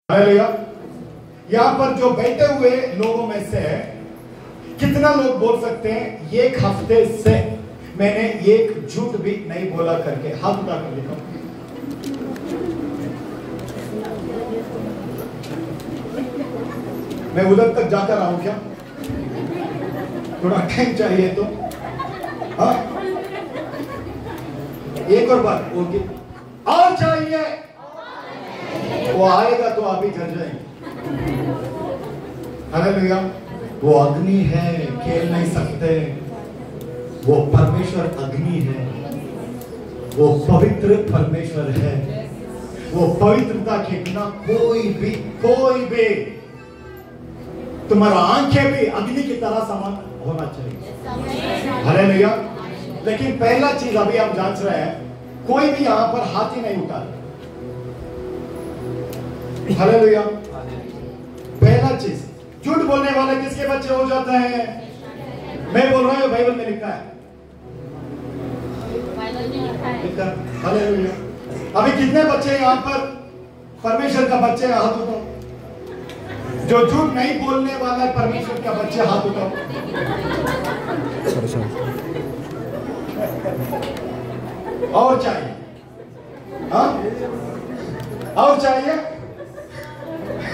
Hallelujah. यहाँ पर जो बैठे हुए लोगों में से कितना लोग बोल सकते हैं एक हफ्ते से मैंने एक झूठ भी नहीं बोला करके? हाथ उठा कर देखो। मैं उधर तक जाकर आऊं क्या? थोड़ा टाइम चाहिए तो। हाँ, एक और बात ओके और चाहिए, वो आएगा तो आप ही जल जाएंगे। हालेलुया। वो अग्नि है, खेल नहीं सकते। वो परमेश्वर अग्नि है, वो पवित्र परमेश्वर है। वो पवित्रता के बिना कोई भी तुम्हारा आंखें भी अग्नि की तरह समान होना चाहिए। हालेलुया। लेकिन पहला चीज अभी हम जांच रहे हैं, कोई भी यहां पर हाथ ही नहीं उठा। हालेलुया। पहला चीज, झूठ बोलने वाले किसके बच्चे हो जाते हैं? मैं बोल रहा हूं, बाइबल में लिखा है। हालेलुया। अभी कितने बच्चे यहां पर परमेश्वर का बच्चे? हाथ उठाओ। जो झूठ नहीं बोलने वाला है परमेश्वर का बच्चे, हाथ उठाओ। और चाहिए? हाँ, और चाहिए?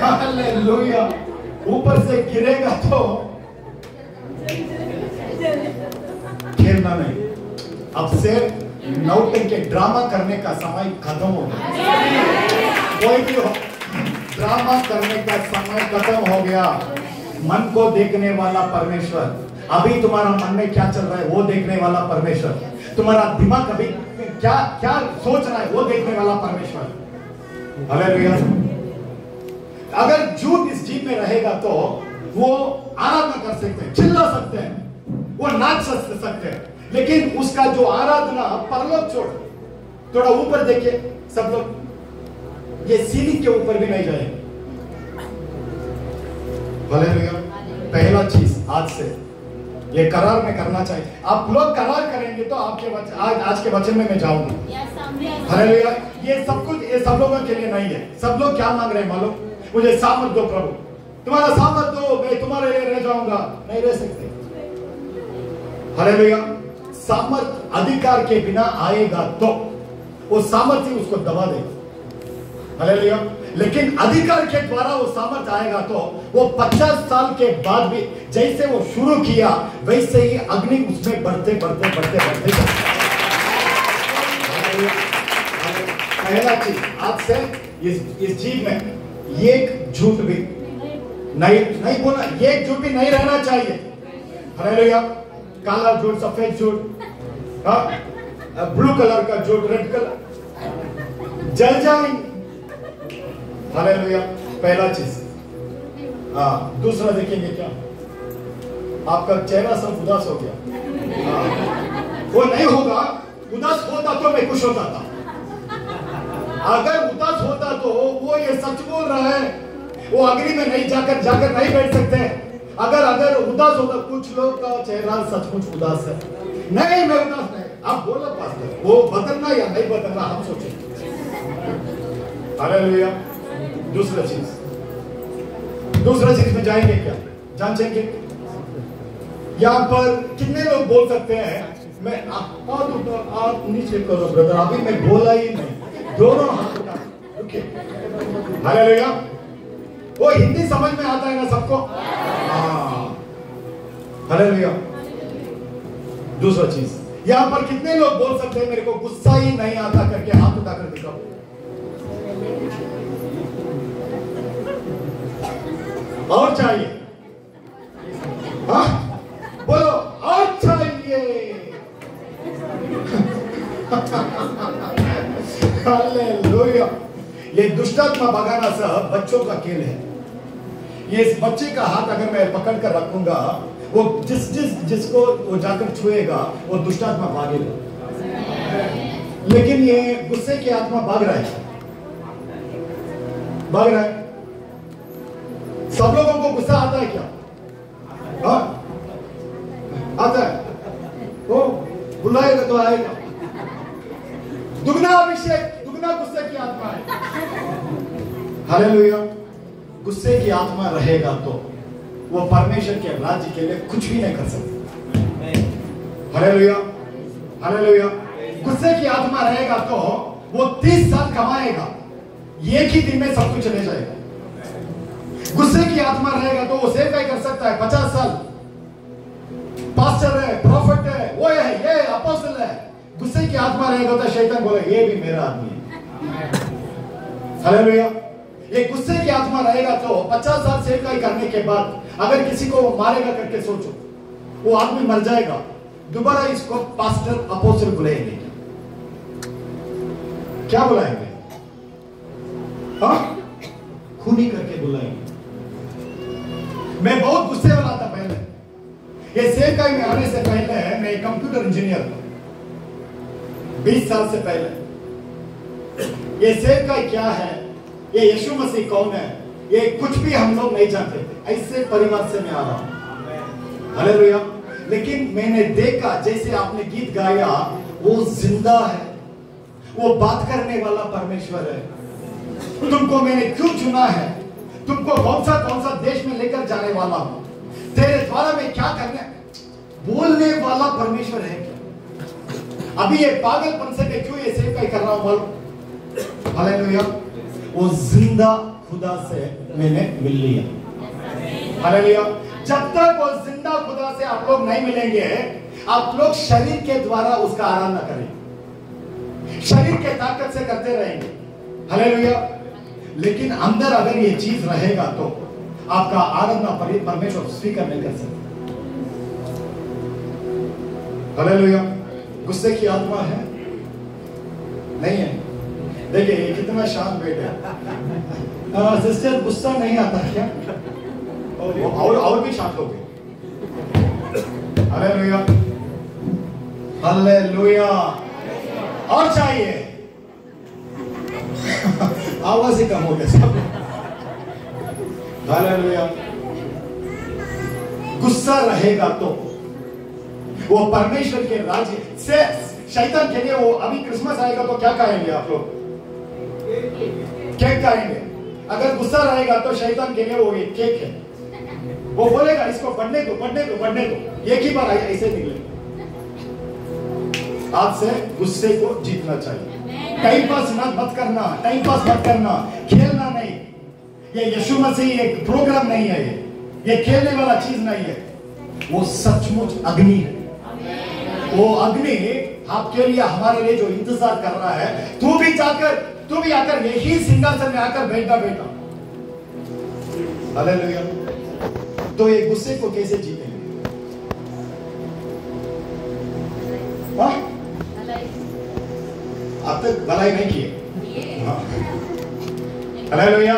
हालेलुया। ऊपर से गिरेगा तो खेलना नहीं। अब से नौटंकी के ड्रामा करने का समय खत्म हो गया। कोई भी हो, ड्रामा करने का समय खत्म हो गया। मन को देखने वाला परमेश्वर, अभी तुम्हारा मन में क्या चल रहा है वो देखने वाला परमेश्वर, तुम्हारा दिमाग अभी क्या क्या सोच रहा है वो देखने वाला परमेश्वर। हालेलुया। अगर झूठ इस जीव में रहेगा तो वो आराधना कर सकते हैं, चिल्ला सकते हैं, वो नाच सकते हैं, लेकिन उसका जो आराधना परलोक छोड़, थोड़ा ऊपर देखिए सब लोग, ये सीढ़ी के ऊपर भी नहीं जाएंगे। हालेलुया। पहला चीज आज से ये करार में करना चाहिए। आप लोग करार करेंगे तो आपके आज के वचन में मैं जाऊंगा। हालेलुया। ये सब कुछ ये सब लोगों के लिए नहीं है। सब लोग क्या मांग रहे हैं मालूम? मुझे सामर्थ दो प्रभु, तुम्हारा सामर्थ दो, मैं तुम्हारे लिए रह जाऊंगा। नहीं रह सकते। हालेलुया। सामर्थ अधिकार के बिना आएगा तो वो सामर्थ्य उसको दबा देगा। हालेलुया। लेकिन अधिकार के द्वारा वो सामर्थ्य आएगा तो वो 50 साल के बाद भी जैसे वो शुरू किया वैसे ही अग्नि उसमें बढ़ते बढ़ते बढ़ते बढ़ते जाता। पहला चीज आज से इस जीव में एक झूठ भी नहीं बोला, एक झूठ भी नहीं रहना चाहिए। हालेलुया। काला झूठ, सफेद झूठ, ब्लू कलर का झूठ, रेड कलर, जल जाएंगे। हालेलुया। पहला चीज। दूसरा देखेंगे क्या? आपका चेहरा सब उदास हो गया। वो नहीं होगा। उदास होता तो मैं खुश होता था। अगर उदास होता तो वो ये सच बोल रहा है, वो अग्नि में नहीं जाकर नहीं बैठ सकते। अगर उदास होता, कुछ लोग का चेहरा सचमुच उदास है। नहीं मैं उदास नहीं। आप बोलो पास्टर, वो बदलना या नहीं बदलना हम सोचेंगे। हालेलुया। दूसरा चीज में जाएंगे क्या? जांचेंगे यहाँ पर कितने लोग बोल सकते हैं मैं आप नीचे करो ब्रदर, अभी मैं बोला ही नहीं, दोनों हाथ उठा। ओके। हालेलुया। वो हिंदी समझ में आता है ना सबको? हाँ। हालेलुया। दूसरा चीज, यहाँ पर कितने लोग बोल सकते हैं मेरे को गुस्सा ही नहीं आता करके? हाथ उठाकर दिखाओ। और चाहिए? हाँ बोलो और चाहिए। हालेलुया। ये दुष्टात्मा भगाना सब बच्चों का खेल है। ये इस बच्चे का हाथ अगर मैं पकड़ कर रखूंगा, वो जिसको वो जाकर छुएगा वो दुष्टात्मा भागेगा। लेकिन ये गुस्से की आत्मा भाग रहा है। सब लोगों को गुस्सा आता है क्या? हाँ आता है। वो बुलाएगा तो आएगा। दुगना अभिषेक, दुगना गुस्से की आत्मा है। हालेलुया। गुस्से की आत्मा रहेगा तो वो परमेश्वर के राज्य के लिए कुछ भी नहीं कर सकता। Hallelujah, hallelujah. गुस्से की आत्मा रहेगा तो वो 30 साल कमाएगा, एक ही दिन में सब कुछ ले जाएगा। गुस्से की आत्मा रहेगा तो वो सेवकाई कर सकता है 50 साल, पास्टर है, प्रॉफिट है, वो है, ये अपोस्टल है। गुस्से की आत्मा रहेगा तो शैतान बोले ये भी मेरा आदमी है। हालेलुया। ये गुस्से की आत्मा रहेगा तो 50 साल सेवकाई करने के बाद अगर किसी को मारेगा करके सोचो, वो आदमी मर जाएगा, दोबारा इसको पास्टर अपोस्टल बुलाएंगे क्या बुलाएंगे? हाँ, खूनी करके बुलाएंगे। मैं बहुत गुस्से वाला था पहले, ये सेवकाई में आने से पहले मैं कंप्यूटर इंजीनियर था, 20 साल से पहले। ये सेवकाई क्या है, ये यीशु मसीह कौन है, ये कुछ भी हम लोग नहीं जानते थे। ऐसे परिवार से मैं आ रहा हूं। हालेलुया। लेकिन मैंने देखा जैसे आपने गीत गाया, वो जिंदा है, वो बात करने वाला परमेश्वर है। तुमको मैंने क्यों चुना है, तुमको कौन सा देश में लेकर जाने वाला हूं, तेरे द्वारा मैं क्या करने, बोलने वाला परमेश्वर है क्या? अभी ये पागलपन से मैं क्यों ये सेवकाई कर रहा हूं मालूम? हालेलुया। वो जिंदा खुदा से मैंने मिल लिया। हालेलुया। जब तक वो जिंदा खुदा से आप लोग नहीं मिलेंगे, आप लोग शरीर के द्वारा उसका आराधना करेंगे, शरीर के ताकत से करते रहेंगे। हालेलुया। लेकिन अंदर अगर ये चीज रहेगा तो आपका आराधना परमेश्वर स्वीकार नहीं कर सकता। हालेलुया। गुस्से की आत्मा है नहीं है? देखिए ये कितना शांत बैठे। सिस्टर गुस्सा नहीं आता क्या? और भी शांत हो गए। Hallelujah, hallelujah. और चाहिए? आवाज ही कम हो गया सब। हालेलुया। गुस्सा रहेगा तो वो परमेश्वर के राज्य से शैतान के लिए, वो अभी क्रिसमस आएगा तो क्या कहेंगे आप लोग? केक खाएंगे। अगर गुस्सा रहेगा तो शैतान के लिए वो एक केक है, वो बोलेगा इसको बढ़ने दो, बढ़ने दो, बढ़ने दो, एक ही बार ऐसे निकले। आज से गुस्से को जीतना चाहिए। टाइम पास मत करना, टाइम पास मत करना, खेलना नहीं। ये यीशु मसीह एक प्रोग्राम नहीं है, ये खेलने वाला चीज नहीं है। वो सचमुच अग्नि है। वो अग्नि आपके लिए, हमारे लिए जो इंतजार कर रहा है, तू भी आकर यही सिंहासन में आकर बैठा बेटा। हालेलुया। तो ये गुस्से को कैसे जीतेंगे? अब तक भलाई नहीं किए। हालेलुया।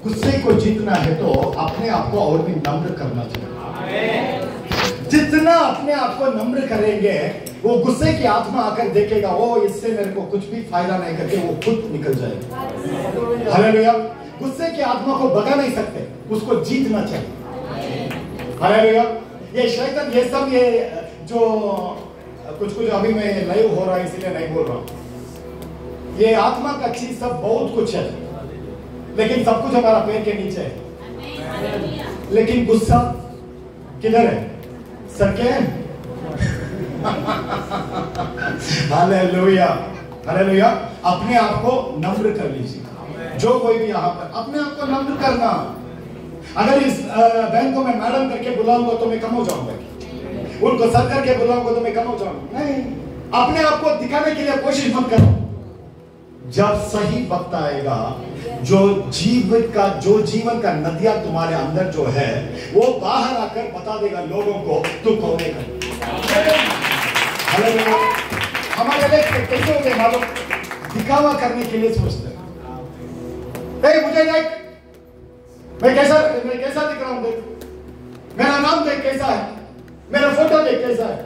गुस्से को जीतना है तो अपने आप को और भी नम्र करना चाहिए। जितना अपने आप को नम्र करेंगे, वो गुस्से की आत्मा आकर देखेगा, वो इससे मेरे को कुछ भी फायदा नहीं करके वो खुद निकल जाएगा। हालेलुया। गुस्से की आत्मा को भगा नहीं सकते, उसको जीतना चाहिए। हालेलुया। ये शैतान, ये सब, ये जो कुछ अभी मैं लाइव हो रहा है इसलिए नहीं बोल रहा हूं। ये आत्मा का चीज सब बहुत कुछ है, लेकिन सब कुछ हमारा पैर के नीचे है। लेकिन गुस्सा किधर है? सर के। Hallelujah, hallelujah. अपने आप को नम्र कर लीजिए। जो कोई भी यहाँ पर अपने आप को नम्र करना। अगर इस बहन को मैं मैडम करके बुलाऊंगा तो मैं कम हो जाऊंगा, उनको सर करके बुलाऊंगा तो मैं कम हो जाऊंगा? नहीं। अपने आप को दिखाने के लिए कोशिश मत करो। जब सही वक्त आएगा, जो जीवन का नदियां तुम्हारे अंदर जो है, वो बाहर आकर बता देगा लोगों को तू कौन है। हमारे लिए कैसे हो गए मालूम? दिखावा करने के लिए सोचते हैं। मुझे देख, मैं कैसा दिख रहा हूं, देख मेरा नाम देख कैसा है, मेरा फोटो देख कैसा है।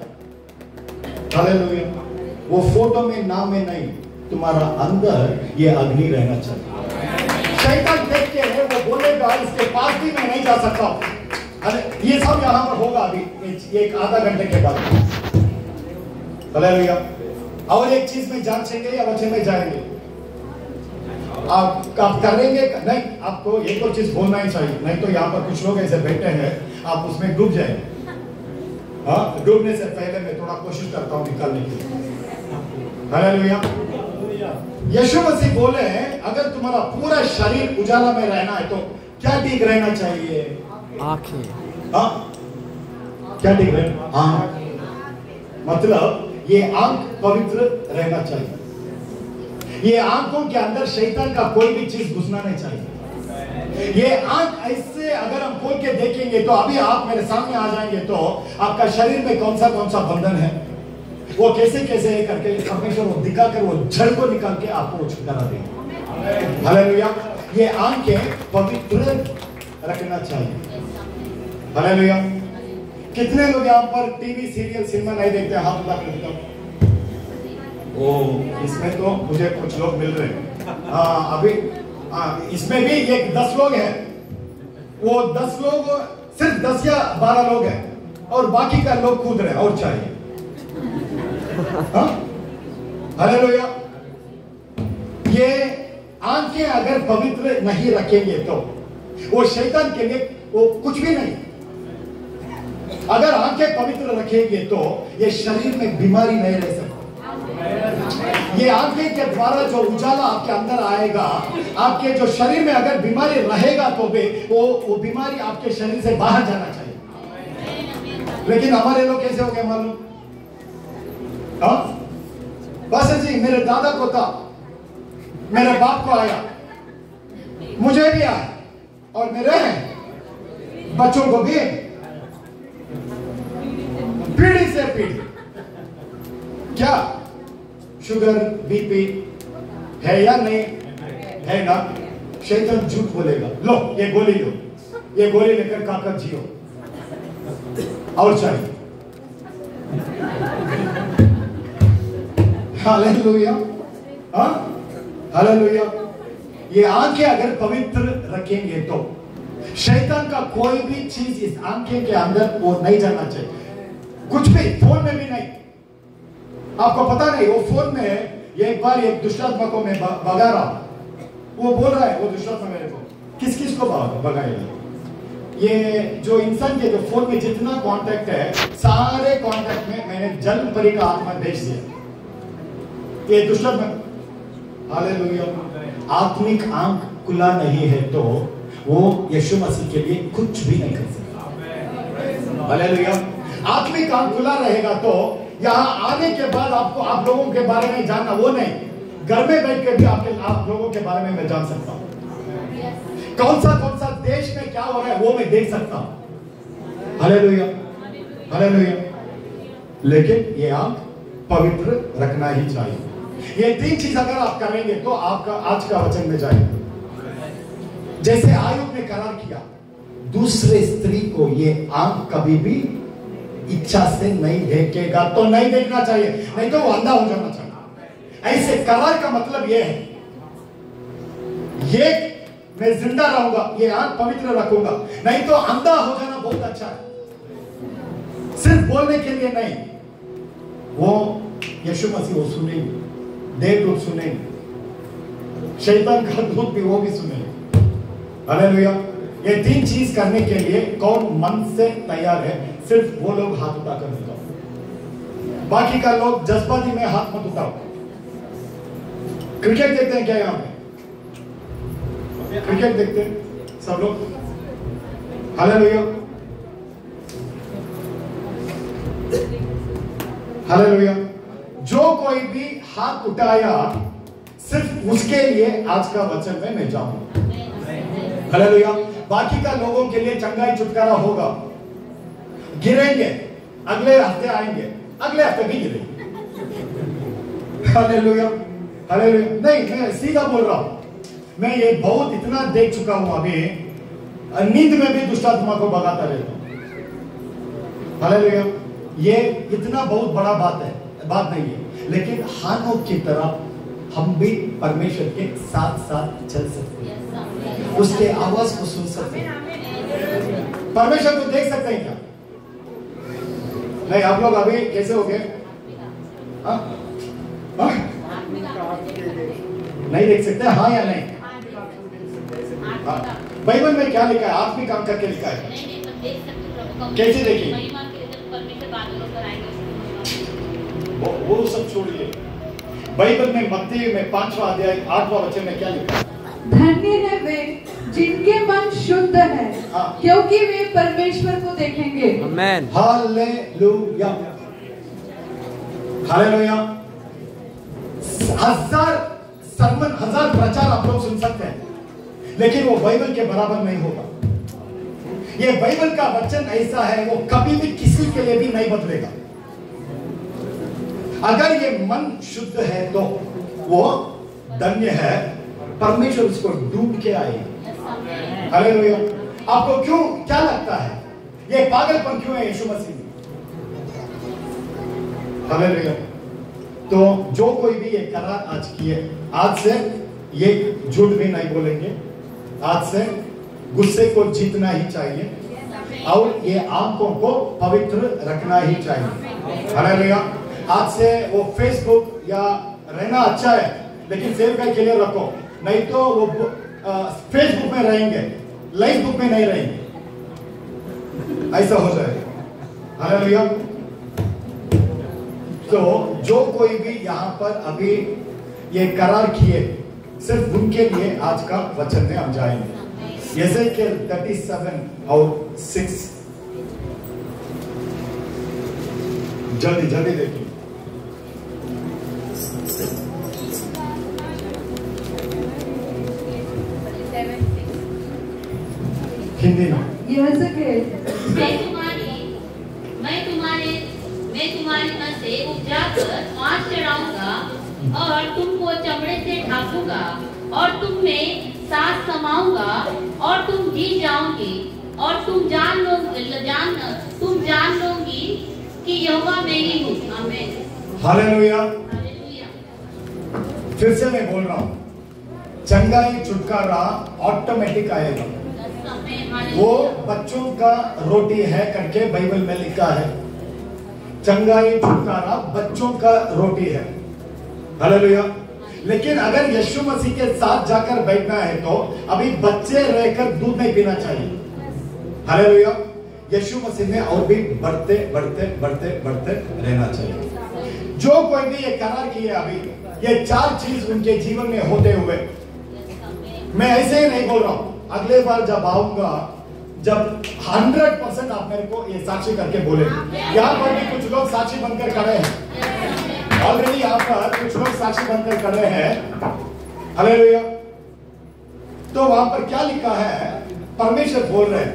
हालेलुया। वो फोटो में, नाम में नहीं, तुम्हारा अंदर ये अग्नि रहना चाहिए। शैतान देख के है, वो बोलेगा इसके पास भी मैं नहीं जा सकता। अरे ये सब यहाँ पर होगा अभी एक आधा घंटे के बाद। हालेलुया। और एक चीज में जांचेंगे या वचन में जाएंगे? आप करेंगे नहीं, आपको एक और चीज बोलना ही चाहिए, नहीं तो यहाँ पर कुछ लोग ऐसे बैठे हैं आप उसमें डूब जाएंगे। हाँ, डूबने से पहले मैं थोड़ा कोशिश करता हूँ निकालने की। हालेलुया। यीशु मसीह बोले हैं अगर तुम्हारा पूरा शरीर उजाला में रहना है तो क्या ठीक रहना चाहिए? आंखें। हाँ, क्या ठीक रहना? हाँ, मतलब ये आंख पवित्र रहना चाहिए। ये आंखों के अंदर शैतान का कोई भी चीज घुसना नहीं चाहिए। ये आंख ऐसे अगर हम खोल के देखेंगे तो अभी आप मेरे सामने आ जाएंगे तो आपका शरीर में कौन सा बंधन है वो कैसे कैसे करके परमेश्वर वो दिखाकर वो जड़ को निकाल के आपको छुटकारा देंगे। हालेलुया। ये आंखें पवित्र रखना चाहिए। हालेलुया। कितने लोग यहाँ पर टीवी सीरियल सिनेमा नहीं देखते? हाथ उठा कर दिखाओ। ओ, इसमें तो मुझे कुछ लोग मिल रहे हैं। हाँ, अभी इसमें भी ये 10 लोग हैं। वो 10 लोग सिर्फ 10 या 12 लोग हैं और बाकी का लोग कूद रहे हैं और चाहिए। हाँ? हालेलुया। ये आंखें अगर पवित्र नहीं रखेंगे तो वो शैतान के लिए वो कुछ भी नहीं। अगर आंखें पवित्र रखेंगे तो ये शरीर में बीमारी नहीं रह सकती। ये आंखें के द्वारा जो उजाला आपके अंदर आएगा, आपके जो शरीर में अगर बीमारी रहेगा तो भी वो बीमारी आपके शरीर से बाहर जाना चाहिए। लेकिन हमारे लोग कैसे हो गए मालूम? हाँ, बस जी मेरे दादा को था, मेरे बाप को आया, मुझे भी आया और मेरे बच्चों को भी, पीढ़ी से पीढ़ी। क्या शुगर बीपी है या नहीं है ना? शैतान झूठ बोलेगा, लो ये गोली लो, ये गोली लेकर खाकर जियो और चाहिए। हालेलुया। हाँ, हालेलुया। ये आंखें अगर पवित्र रखेंगे तो शैतान का कोई भी चीज इस आंखें के अंदर वो नहीं जाना चाहिए। कुछ भी, फोन में भी नहीं। आपको पता नहीं वो फोन में ये एक बार एक दुष्टात्मा को मैं भगा रहा हूं, वो बोल रहा है वो दुष्टात्मा मेरे को किस किस को भगाएगा? ये जो इंसान के जो फोन में जितना कांटेक्ट है सारे कांटेक्ट में मैंने जल परी का आत्मा भेज दिया। ये दुष्टात्मा। हालेलुया। आत्मिक आंख खुला नहीं है तो वो यीशु मसीह के लिए कुछ भी नहीं कर सकता। हालेलुया। आत्मिक आंख खुला रहेगा तो यहाँ आने के बाद आपको आप लोगों के बारे में जानना, वो नहीं, घर में बैठ के भी आप लोगों के बारे में मैं जान सकता हूँ। कौन सा देश में क्या हो रहा है वो मैं देख सकता हूँ। हालेलुया। हालेलुया। लेकिन ये आंख पवित्र रखना ही चाहिए। ये 3 चीज अगर आप करेंगे तो आपका आज का वचन में जाएगा। जैसे आयुब ने करार किया, दूसरे स्त्री को ये आंख कभी भी इच्छा से नहीं देखेगा तो नहीं देखना चाहिए, नहीं तो वो अंधा हो जाना चाहिए। ऐसे करार का मतलब ये है, ये मैं जिंदा रहूंगा, ये आंख पवित्र रखूंगा, नहीं तो अंधा हो जाना बहुत अच्छा है। सिर्फ बोलने के लिए नहीं, वो यीशु मसीह वो सुनेंगे, देवदूत सुनेंगे, शैतान का दूत भी वो भी सुनेंगे। हालेलुया। ये 3 चीज करने के लिए कौन मन से तैयार है? सिर्फ वो लोग हाथ उठाकर दिखाओ, बाकी का लोग जज्बाती में हाथ मत उठाओ। क्रिकेट देखते हैं क्या यहाँ पे? क्रिकेट देखते हैं सब लोग? हालेलुया। हालेलुया। जो कोई भी हाथ उठाया सिर्फ उसके लिए आज का वचन में मैं जाऊंगा। हालेलुया। बाकी का लोगों के लिए चंगाई छुटकारा होगा। गिरेंगे, अगले हफ्ते आएंगे, अगले हफ्ते भी गिरेंगे। हालेलुया। हालेलुया। नहीं, मैं सीधा बोल रहा हूं, मैं ये बहुत इतना देख चुका हूं। अभी नींद में भी दुष्टात्मा को भगाता रहता हूं। हालेलुया। ये इतना बहुत बड़ा बात नहीं है, लेकिन हानोक की तरह हम भी परमेश्वर के साथ साथ चल सकते हैं, उसके आवाज को सुन सकते हैं, परमेश्वर को देख सकते हैं। क्या नहीं? आप लोग अभी कैसे हो गए? नहीं देख सकते? हाँ या नहीं? हाँ, बाइबल में क्या लिखा है? आप भी काम करके लिखा है। कैसे देखिए? वो सब छोड़िए। बाइबल में मत्ती में 5वां अध्याय 8वां वचन में क्या लिखा है? धन्य है वे जिनके मन शुद्ध है, हाँ। क्योंकि वे परमेश्वर को देखेंगे। Amen. Hallelujah, hallelujah. 1000 सरमन, 1000 प्रचार आप लोग सुन सकते हैं, लेकिन वो बाइबल के बराबर नहीं होगा। ये बाइबल का वचन ऐसा है, वो कभी भी किसी के लिए भी नहीं बदलेगा। अगर ये मन शुद्ध है तो वो धन्य है, परमेश्वर उसको ढूंढ के आएगा। हालेलुया। आपको क्यों, क्या लगता है ये पागलपन क्यों है यीशु मसीह में? हालेलुया। तो जो कोई भी ये करार आज किए, आज से ये झूठ भी नहीं बोलेंगे, आज से गुस्से को जीतना ही चाहिए और ये आंखों को पवित्र रखना ही चाहिए। हालेलुया। आज से वो फेसबुक या रहना अच्छा है, लेकिन सेव करके लिए रखो, नहीं तो वो फेसबुक में रहेंगे, लाइफ बुक में नहीं रहेंगे, ऐसा हो जाएगा। हालेलुया। तो जो कोई भी यहाँ पर अभी ये करार किए, सिर्फ उनके लिए आज का वचन में हम जाएंगे। यहेजकेल 37 और 6, जल्दी जल्दी देखिए। हिंदी में यहेजकेल, मैं तुम्हारे मन से उपजा कर मांस चढ़ाऊंगा और तुमको चमड़े से ढांपूंगा और तुम में सांस समाऊंगा और तुम जी जाओगे और तुम जान लोगी कि यहोवा मैं ही हूँ। आमीन। हालेलुया। हालेलुया। फिर से मैं बोल रहा हूँ, चंगाई छुटकारा ऑटोमेटिक आएगा। वो बच्चों का रोटी है करके बाइबल में लिखा है, चंगाई छुटकारा बच्चों का रोटी है। हालेलुया। लेकिन अगर यीशु मसीह के साथ जाकर बैठना है तो अभी बच्चे रहकर दूध नहीं पीना चाहिए। हालेलुया। यीशु मसीह में और भी बढ़ते बढ़ते बढ़ते बढ़ते रहना चाहिए। जो कोई भी ये करार किए, अभी ये 4 चीज उनके जीवन में होते हुए, मैं ऐसे ही नहीं बोल रहा हूं, अगले बार जब आऊंगा, जब 100% आप मेरे को ये साक्षी करके बोलेंगे। यहाँ पर भी कुछ लोग साक्षी बनकर खड़े हैं, ऑलरेडी यहाँ पर कुछ लोग साक्षी बनकर खड़े हैं। हालेलुया। तो वहां पर क्या लिखा है? परमेश्वर बोल रहे हैं,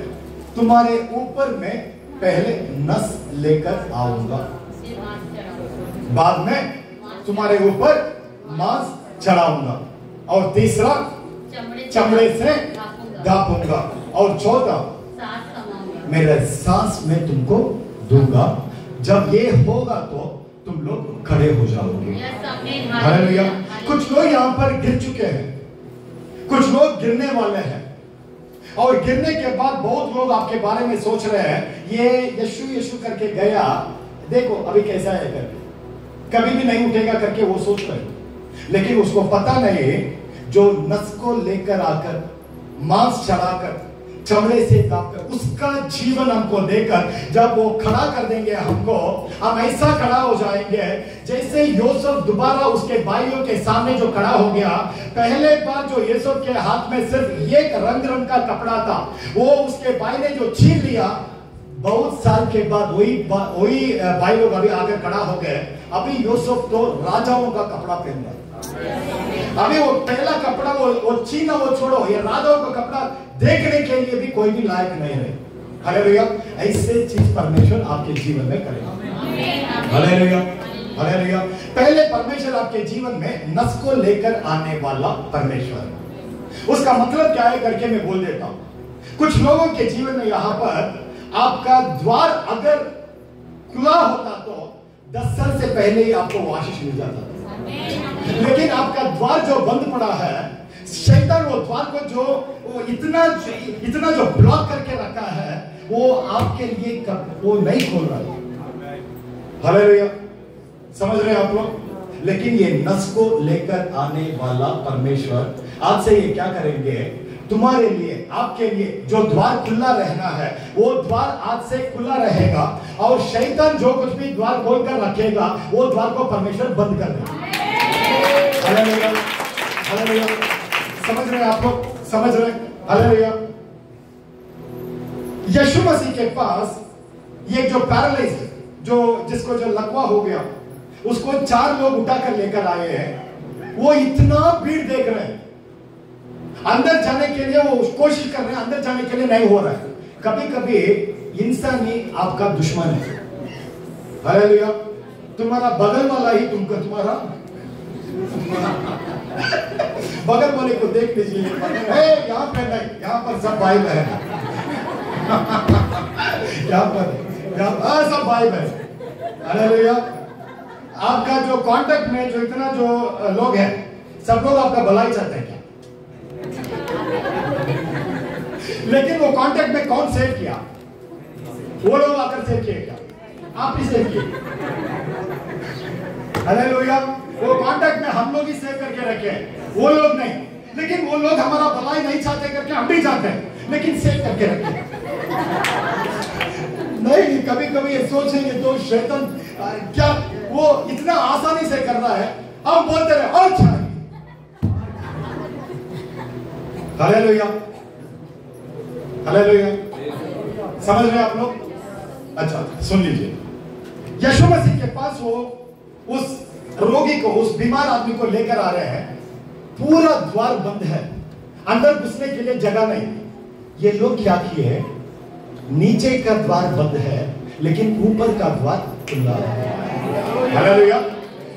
तुम्हारे ऊपर में पहले नस लेकर आऊंगा, बाद में तुम्हारे ऊपर मांस चढ़ाऊंगा, और तीसरा चमड़े से ढांपूंगा, और चौथा मेरे सांस में तुमको दूंगा। जब ये होगा तो तुम लोग खड़े हो जाओगे। हालेलुया। कुछ लोग यहाँ पर गिर चुके हैं, कुछ लोग गिरने वाले हैं, और गिरने के बाद बहुत लोग आपके बारे में सोच रहे हैं, ये यीशु यीशु करके गया, देखो अभी कैसा है करके, कभी भी नहीं उठेगा करके वो सोच रहे हैं। लेकिन उसको पता नहीं, जो नस को लेकर आकर मांस चढ़ाकर चमड़े से दाबकर उसका जीवन हमको देकर जब वो खड़ा कर देंगे हमको, हम ऐसा खड़ा हो जाएंगे जैसे यूसुफ दोबारा उसके भाइयों के सामने जो खड़ा हो गया। पहले बार जो यूसुफ के हाथ में सिर्फ एक रंग का कपड़ा था, वो उसके भाई ने जो छीन लिया, बहुत साल के बाद वही भाई लोग अभी आकर खड़ा हो गए। अभी यूसुफ तो राजाओं का कपड़ा पहन रहा, अभी वो पहला कपड़ा वो छीना, वो छोड़ो, ये राजाओं का कपड़ा देखने के लिए भी कोई भी लायक नहीं है। हालेलुया। ऐसे चीज परमेश्वर आपके जीवन में करेगा। हालेलुया। हालेलुया। पहले परमेश्वर आपके जीवन में नस को लेकर आने वाला परमेश्वर, उसका मतलब क्या है करके मैं बोल देता हूं। कुछ लोगों के जीवन में यहाँ पर आपका द्वार अगर खुला होता तो 10 साल से पहले ही आपको आशीष मिल जाता, लेकिन आपका द्वार जो बंद पड़ा है, शैतान वो द्वार को जो वो इतना जो ब्लॉक करके रखा है, वो आपके लिए वो नहीं खोल रहा है। हालेलुया। समझ रहे हैं आप लोग? लेकिन ये नस को लेकर आने वाला परमेश्वर आज से ये क्या करेंगे, तुम्हारे लिए, आपके लिए जो द्वार खुला रहना है वो द्वार आज से खुला रहेगा, और शैतान जो कुछ भी द्वार खोलकर रखेगा वो द्वार को परमेश्वर बंद कर देगा। Hallelujah, hallelujah. समझ रहे हैं आप लोग? समझ रहे हैं? हालेलुया। यीशु मसीह के पास ये जो पैरालाइज, जो जिसको जो लकवा हो गया, उसको 4 लोग उठाकर लेकर आए हैं। वो इतना भीड़ देख रहे हैं, अंदर जाने के लिए वो कोशिश कर रहे हैं, अंदर जाने के लिए नहीं हो रहा है। कभी कभी इंसान ही आपका दुश्मन है। हालेलुया। तुम्हारा बगल वाला ही तुमको, तुम्हारा बगल वाले को देख लीजिए, यहाँ पे नहीं, यहाँ पर सब भाई बहन है। यहाँ पर सब भाई बहन। हालेलुया। आपका जो कांटेक्ट में जो इतना जो लोग हैं, सब लोग आपका भलाई चाहते हैं क्या? लेकिन वो कांटेक्ट में कौन सेव किया? वो लोग आकर सेव किए क्या? आप ही सेव किए। हालेलुया। वो कांटेक्ट में हम लोग ही सेव करके रखे हैं, वो लोग नहीं। लेकिन वो लोग हमारा भलाई नहीं चाहते करके हम भी चाहते हैं, लेकिन सेव करके रखे नहीं। कभी कभी ये सोचेंगे तो शैतान क्या वो इतना आसानी से कर रहा है, हम बोलते रहे और चाहिए। Hallelujah, hallelujah. समझ रहे हैं आप लोग? अच्छा सुन लीजिए, यीशु मसीह के पास वो उस रोगी को, उस बीमार आदमी को लेकर आ रहे हैं। पूरा द्वार बंद है, अंदर घुसने के लिए जगह नहीं। ये लोग क्या किए? नीचे का द्वार बंद है लेकिन ऊपर का द्वार खुला है। हालेलुया।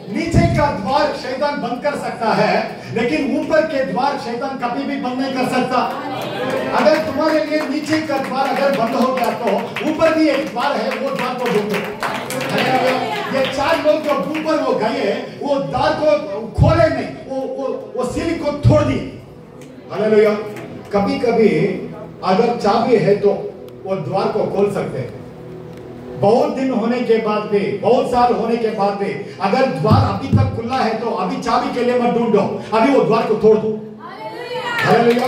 नीचे का द्वार शैतान बंद कर सकता है, लेकिन ऊपर के द्वार शैतान कभी भी बंद नहीं कर सकता। अगर तुम्हारे लिए नीचे का द्वार अगर बंद हो गया तो ऊपर भी एक द्वार है, वो द्वार को ढूंढो। ये 4 लोग जो ऊपर वो गए, वो द्वार को खोले नहीं, वो सीढ़ी को तोड़ दी। हालेलुया। कभी कभी अगर चाबी है तो वो द्वार को खोल सकते हैं। बहुत दिन होने के बाद भी, बहुत साल होने के बाद भी अगर द्वार अभी तक खुला है तो अभी चाबी के लिए मत ढूंढो, अभी वो द्वार को तोड़ दो। हालेलुया।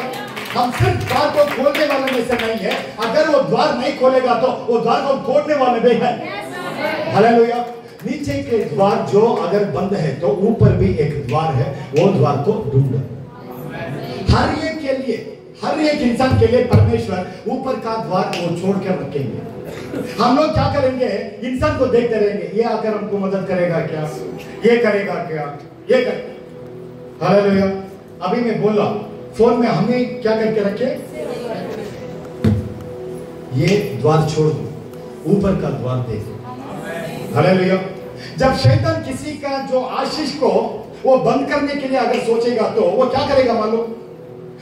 हम सिर्फ द्वार को खोलने वाले में से नहीं है, अगर वो द्वार नहीं खोलेगा तो वो द्वार को तोड़ने वाले भी है। हालेलुया। नीचे के द्वार जो अगर बंद है तो ऊपर भी एक द्वार है, वो द्वार को ढूंढो। हर एक के लिए, हर एक इंसान के लिए परमेश्वर ऊपर का द्वार वो छोड़ कर रखेंगे। हम लोग क्या करेंगे? इंसान को देखते रहेंगे, ये आकर हमको मदद करेगा क्या, ये करेगा क्या, ये कर। हालेलुया। अभी मैं बोल रहा फोन में, हमें क्या करके रखे? ये द्वार छोड़ दो, ऊपर का द्वार देखो। हालेलुया। जब शैतान किसी का जो आशीष को वो बंद करने के लिए अगर सोचेगा तो वो क्या करेगा मालूम?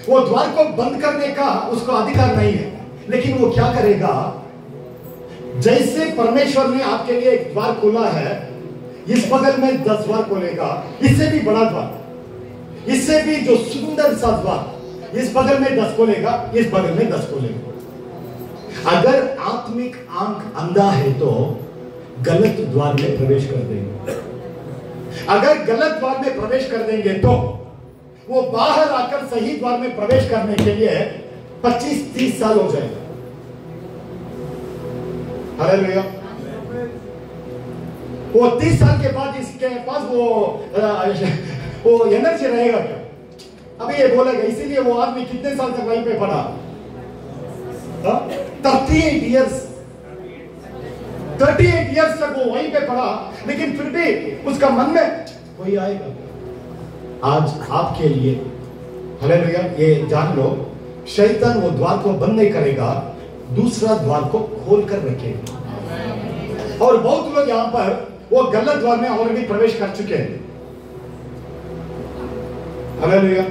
वो द्वार को बंद करने का उसको अधिकार नहीं है, लेकिन वो क्या करेगा? जैसे परमेश्वर ने आपके लिए एक द्वार खोला है, इस बगल में 10 द्वार खोलेगा, इससे भी बड़ा द्वार, इससे भी जो सुंदर सा द्वार, इस बगल में 10 खोलेगा, इस बगल में 10 खोलेगा। अगर आत्मिक आंख अंधा है तो गलत द्वार में प्रवेश कर देंगे। अगर गलत द्वार में प्रवेश कर देंगे तो वो बाहर आकर सही द्वार में प्रवेश करने के लिए 25-30 साल हो जाएगा। हालेलुया। वो 30 साल के बाद इसके पास वो एनर्जी रहेगा क्या? अभी ये बोलेगा, इसीलिए वो आदमी कितने साल तक वहीं पे पड़ा? 38 इयर्स तक वो वहीं पे पड़ा, लेकिन फिर भी उसका मन में कोई आएगा। आज आपके लिए, हालेलुया, ये जान लो, शैतान वो द्वार को बंद नहीं करेगा, दूसरा द्वार को खोल कर रखेगा। और बहुत लोग यहां पर वो गलत द्वार में ऑलरेडी प्रवेश कर चुके हैं। हालेलुया।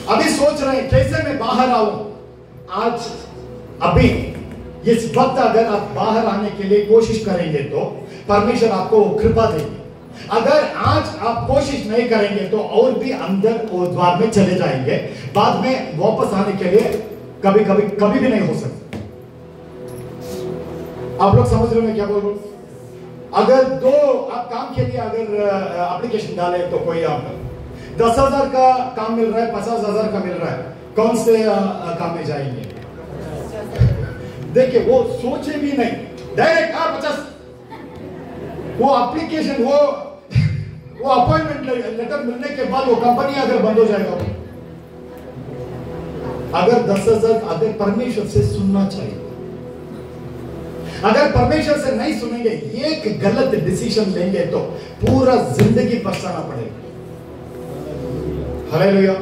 अभी सोच रहे हैं कैसे मैं बाहर आऊं। आज अभी इस वक्त अगर आप बाहर आने के लिए कोशिश करेंगे तो परमेश्वर आपको कृपा देगी। अगर आज आप कोशिश नहीं करेंगे तो और भी अंदर वो द्वार में चले जाएंगे, बाद में वापस आने के लिए कभी भी नहीं हो सकता। आप लोग समझ रहे हो मैं क्या बोल रहा हूं? अगर दो आप काम के लिए अगर एप्लीकेशन डाले तो कोई आप 10,000 का काम मिल रहा है, 50,000 का मिल रहा है, कौन से काम में जाएंगे? देखिए वो सोचे भी नहीं, डायरेक्ट 50 वो एप्लीकेशन वो अपॉइंटमेंट लेटर मिलने के बाद वो कंपनी अगर बंद हो जाएगा, अगर 10,000 अगर परमेश्वर से सुनना चाहिए, अगर परमेश्वर से नहीं सुनेंगे, एक गलत डिसीजन लेंगे तो पूरा जिंदगी पछताना पड़ेगा। हालेलुया।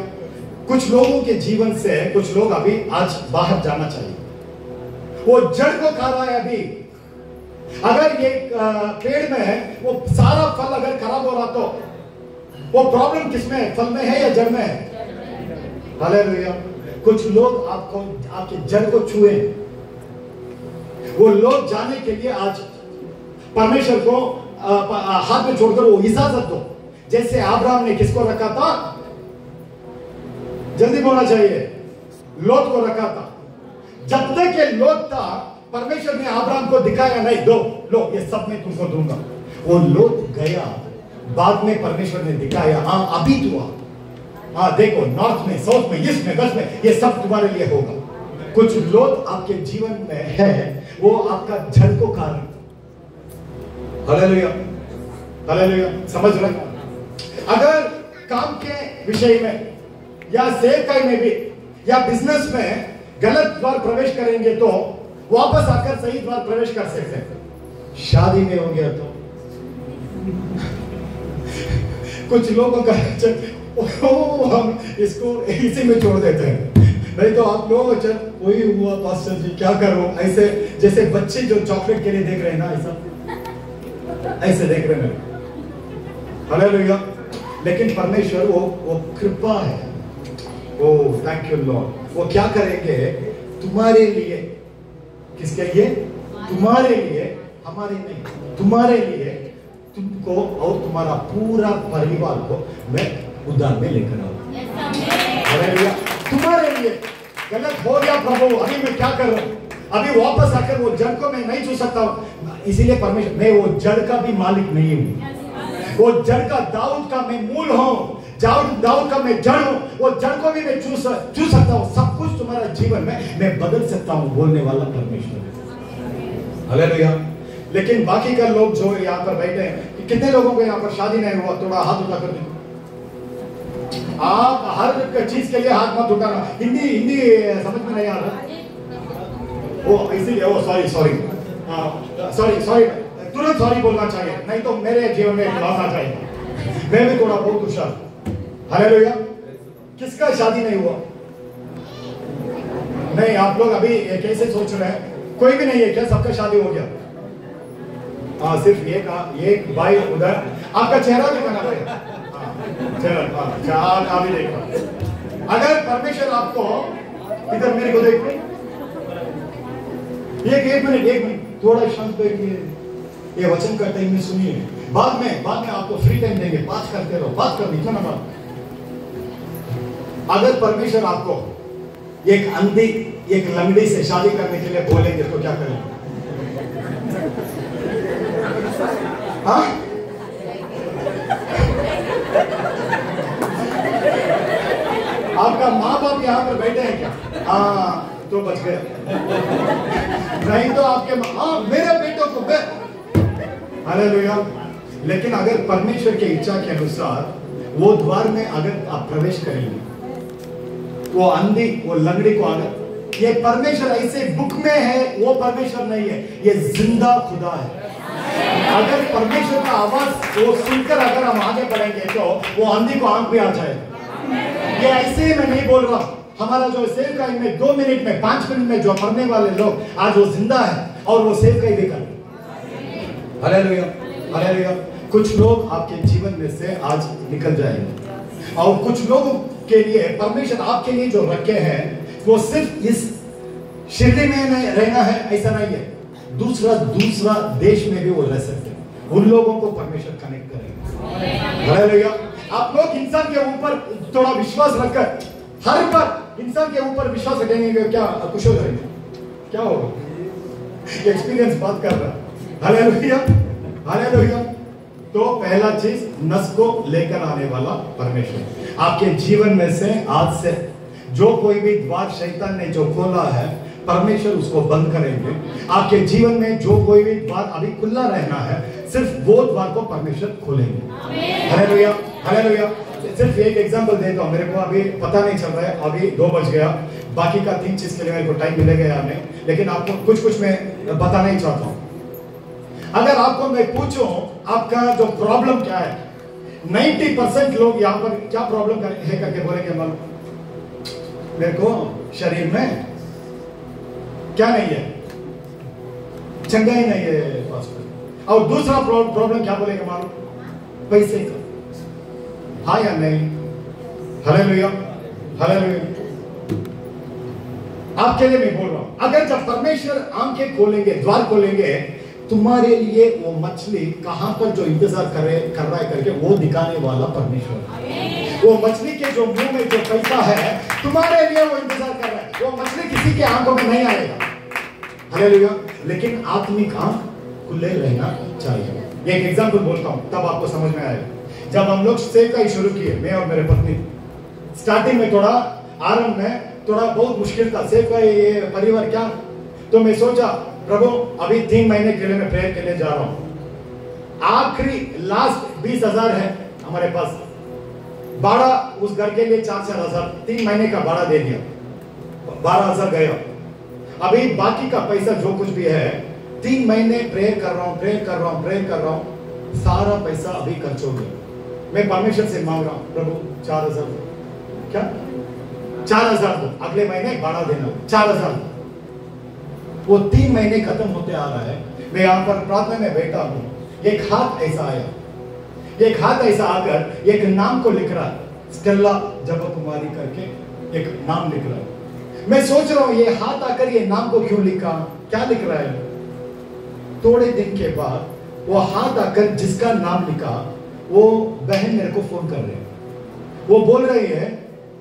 कुछ लोगों के जीवन से कुछ लोग अभी आज बाहर जाना चाहिए, वो जड़ को खा रहा है अभी। अगर ये पेड़ में है वो सारा फल अगर खराब हो रहा तो वो प्रॉब्लम किसमें है? फल में है या जड़ में है? हालेलुया। कुछ लोग आपको आपके जड़ को छुए, वो लोग जाने के लिए आज परमेश्वर को हाथ में छोड़कर वो इजाजत दो। जैसे अब्राहम ने किसको रखा था? जल्दी बोलना चाहिए, लोत को रखा था। जब तक ये लोत था परमेश्वर ने अब्राहम को दिखाया नहीं, दो लो ये सब मैं तुमको दूंगा। वो लोत गया, बाद में परमेश्वर ने दिखाया, हाँ अभी हुआ, हाँ देखो नॉर्थ में, साउथ में, ईस्ट में, वेस्ट में, ये सब तुम्हारे लिए होगा। कुछ लोग आपके जीवन में है, वो आपका जड़ को खा रहे। Hallelujah, hallelujah. समझ रहे? अगर काम के विषय में या सेवकाई में भी या बिजनेस में गलत द्वार प्रवेश करेंगे तो वापस आकर सही द्वार प्रवेश कर सकते हैं। शादी में हो गया तो कुछ लोगों का हम इसको इसी में छोड़ देते हैं, नहीं तो आप लोग वही हुआ पास्टर जी क्या करो, ऐसे जैसे बच्चे जो चॉकलेट के लिए देख रहे हैं ना, ऐसे देख रहे हैं। हालेलुया। लेकिन परमेश्वर वो कृपा है, ओ थैंक यू लॉर्ड। वो क्या करेंगे तुम्हारे लिए? किसके लिए? तुम्हारे लिए, हमारे नहीं, तुम्हारे लिए, तुमको और तुम्हारा पूरा परिवार को मैं उद्धार में लेकर आऊंगा। तुम्हारे लिए। गलत हो गया प्रभु, अभी मैं क्या कर रहा हूं? अभी वापस आकर वो जड़ को मैं नहीं छू सकता हूं, इसीलिए परमेश्वर, मैं वो जड़ का भी मालिक नहीं हूं, वो जड़ का दाऊद का मैं मूल हूं, दाऊद का मैं जड़ हूं, वो जड़ को भी मैं छू सकता हूं। सब कुछ तुम्हारा जीवन में मैं बदल सकता हूं, बोलने वाला परमेश्वर है। हालेलुया। लेकिन बाकी का लोग जो यहाँ पर बैठे हैं, कितने लोगों को यहाँ पर शादी नहीं हुआ? थोड़ा हाथ उठा कर दो। आप हर चीज के लिए हाथ मत उठाना। हिंदी समझ में नहीं आ रहा, वो इसीलिए वो सॉरी तुरंत सॉरी बोलना चाहिए, नहीं तो मेरे जीवन में लॉस आ जाएगा। मैं भी थोड़ा बहुत होशियार। हालेलुया। किसका शादी नहीं हुआ? नहीं, आप लोग अभी कैसे सोच रहे हैं? कोई भी नहीं है क्या? सबका शादी हो गया? हाँ, सिर्फ एक भाई उधर। आपका चेहरा भी बना रहे, अभी देखो। अगर परमेश्वर आपको इधर मेरे को देखो, एक मिनट थोड़ा शांत बैठिए, ये वचन का टाइम में सुनिए। बाद में आपको फ्री टाइम देंगे, बात करते रहो, बात कर दीजिए ना। अगर परमेश्वर आपको एक अंधी एक लंगड़ी से शादी करने के लिए बोलेंगे तो क्या करेंगे? हाँ? आपका माँ बाप यहाँ पर बैठे हैं क्या? हाँ तो बच गए, नहीं तो आपके मेरे बेटों को हालेलुया। लेकिन अगर परमेश्वर की इच्छा के अनुसार वो द्वार में अगर आप प्रवेश करेंगे, वो अंधी वो लंगड़ी को अगर, ये परमेश्वर ऐसे बुक में है, वो परमेश्वर नहीं है, ये जिंदा खुदा है। अगर परमेश्वर का आवाज वो सुनकर अगर हम आगे बढ़ेंगे तो वो अंधी को आंख पे आ जाएगा। ये ऐसे ही मैं नहीं बोल रहा, हमारा जो सेवकाई में 2 मिनट में 5 मिनट में जो मरने वाले लोग आज वो जिंदा है और वो सेवकाई भी कर। Hallelujah, hallelujah. कुछ लोग आपके जीवन में से आज निकल जाएंगे और कुछ लोगों के लिए परमेश्वर आपके लिए जो रखे हैं वो सिर्फ इस शिरडी में रहना है ऐसा नहीं है, दूसरा देश में भी वो रह सकते हैं। उन लोगों को परमेश्वर कनेक्ट करेंगे। हालेलुया। आप लोग इंसान के ऊपर थोड़ा विश्वास रखकर, हर बार इंसान के ऊपर विश्वास रखेंगे, क्या खुश हो जाएंगे? क्या होगा? एक्सपीरियंस बात कर रहा है। Hallelujah, hallelujah. तो पहला चीज, नस को लेकर आने वाला परमेश्वर आपके जीवन में से आज से जो कोई भी द्वार शैतान ने जो खोला है परमेश्वर उसको बंद करेंगे। आपके जीवन में जो कोई भी द्वार अभी खुला रहना है सिर्फ वो द्वार को परमेश्वर खोलेंगे। Hallelujah, hallelujah. सिर्फ एक एग्जांपल देता हूं, मेरे को अभी पता नहीं चल रहा है, अभी 2 बज गया, बाकी का 3 चीज के लिए मेरे को टाइम मिलेगा या नहीं, लेकिन आपको कुछ कुछ मैं बताना ही चाहता हूं। अगर आपको मैं पूछूं आपका जो प्रॉब्लम क्या है, 90% लोग यहाँ पर क्या प्रॉब्लम है करके बोलेंगे मालूम? मेरे को शरीर में क्या नहीं है, चंगाई नहीं है पास्टर। और दूसरा प्रॉब्लम क्या बोलेंगे मालूम? पैसे का। हाँ या नहीं? Hallelujah, hallelujah. आपके लिए मैं बोल रहा हूं, अगर जब परमेश्वर आंखें खोलेंगे, द्वार खोलेंगे, तुम्हारे लिए वो मछली कहां पर जो इंतजार कर रहा है करके वो दिखाने वाला परमेश्वर। वो मछली के जो मुंह में जो पैसा है तुम्हारे लिए वो इंतजार कर रहा है। वो मछली किसी के आंखों में नहीं आएगा, हालेलुया, लेकिन आत्मिक आंख खुले रहना चाहिए। एक एग्जांपल बोलता हूं तब आपको समझ में आएगा। जब हम लोग सेवकाई शुरू किए, मैं और मेरे पत्नी, स्टार्टिंग में थोड़ा आरंभ में थोड़ा बहुत मुश्किल था, सेवकाई ये परिवार क्या, तो मैं सोचा प्रभु अभी 3 महीने के लिए मैं प्रेयर के लिए जा रहा हूं, आखिरी लास्ट 20,000 है हमारे पास, भाड़ा उस घर के लिए 4-4 हजार, 3 महीने का भाड़ा दे दिया, 12,000 गया। अभी बाकी का पैसा जो कुछ भी है, 3 महीने प्रेयर कर रहा हूं, प्रेयर कर रहा हूं, प्रेयर कर रहा हूं, सारा पैसा अभी खर्च हो गया। मैं परमेश्वर से मांग रहा हूं प्रभु 4,000 क्या 4,000 दो, अगले महीने भाड़ा देना 4,000। वो 3 महीने खत्म होते आ रहा है, मैं यहाँ पर प्रार्थना में बैठा हूँ, एक हाथ ऐसा आया, एक हाथ ऐसा आकर एक नाम को लिख रहा है, स्टेला जपकुमारी करके एक नाम लिख रहा है। मैं सोच रहा हूँ ये हाथ आकर ये नाम को क्यों लिखा, क्या लिख रहा है। थोड़े दिन के बाद वो हाथ आकर जिसका नाम लिखा वो बहन मेरे को फोन कर रहे हैं, वो बोल रही है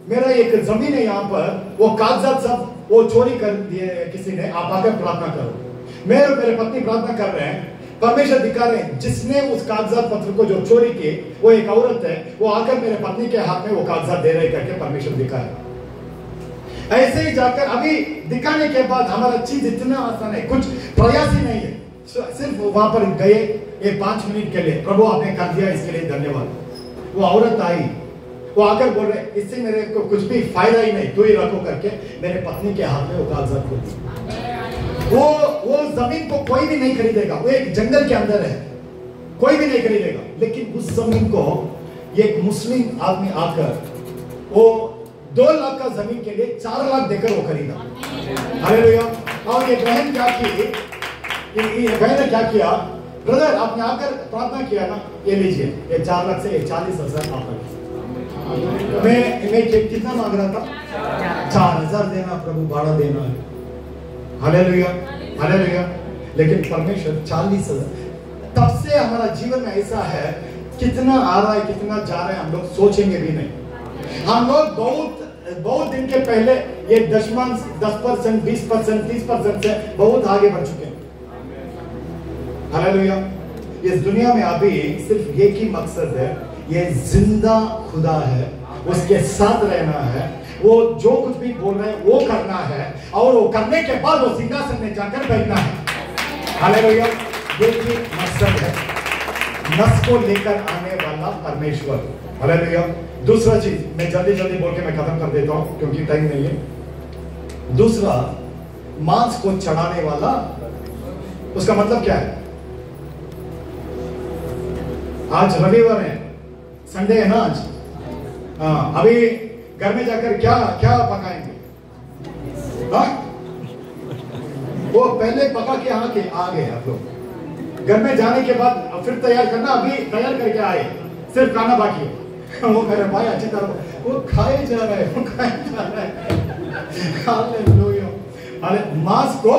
मेरा एक जमीन है यहाँ पर, वो कागजात सब वो चोरी कर दिए किसी ने, आप आकर प्रार्थना करो। मैं और मेरे पत्नी प्रार्थना कर रहे हैं, परमेश्वर दिखा रहे हैं जिसने उस कागजात पत्र को जो चोरी किए वो एक औरत है, वो आकर मेरे पत्नी के हाथ में वो कागजात दे रहे करके परमेश्वर दिखाया। ऐसे ही जाकर अभी दिखाने के बाद हमारा चीज इतना आसान है, कुछ प्रयास ही नहीं है, सिर्फ वहां पर गए ये 5 मिनट के लिए, प्रभु आपने कर दिया इसके लिए धन्यवाद। वो औरत आई, वो आकर बोल रहे इससे मेरे को कुछ भी फायदा ही नहीं, तू ही रखो करके मेरे पत्नी के हाथ में वो कागजात को दी। वो जमीन को कोई भी नहीं खरीदेगा, वो एक जंगल के अंदर है, कोई भी नहीं खरीदेगा, लेकिन उस जमीन को एक मुस्लिम आदमी आकर वो 2 लाख का जमीन के लिए 4 लाख देकर वो खरीदा। हालेलुया। और ये बहन क्या की, ये बहन ने क्या किया, ब्रदर आपने आकर प्रार्थना किया ना, ये लीजिए ये 4 लाख से 40,000 आपका। मैं कितना मांग रहा था, 4,000 देना प्रभु, भाड़ा देना है। Hallelujah, hallelujah. लेकिन परमेश्वर 40,000, तब से हमारा जीवन में ऐसा है, कितना आ रहा है कितना जा रहा है हम लोग सोचेंगे भी नहीं। हम लोग बहुत दिन के पहले ये 10%, 20%, 30% से बहुत आगे बढ़ चुके हैं। हालेलुया। इस दुनिया में अभी सिर्फ एक ही मकसद है, ये जिंदा खुदा है, उसके साथ रहना है, वो जो कुछ भी बोल रहे हैं वो करना है, और वो करने के बाद वो सिंहासन में जाकर बैठना है। हालेलुया। ये ही मकसद है, नस को लेकर आने वाला परमेश्वर। हालेलुया। दूसरा चीज मैं जल्दी जल्दी बोल के मैं खत्म कर देता हूं क्योंकि टाइम नहीं है। दूसरा, मांस को चढ़ाने वाला, उसका मतलब क्या है? आज रविवार है, संडे है ना आज। हाँ, अभी घर में जाकर क्या क्या पकाएंगे? हाँ? वो पहले पका के आ गए आप लोग, घर में जाने के बाद फिर तैयार करना, अभी तैयार करके आए, सिर्फ खाना बाकी है। वो मेरे भाई अच्छी तरह वो खाए जा रहे हैं, वो खाए जा रहे हैं। हालेलुया। अरे मांस को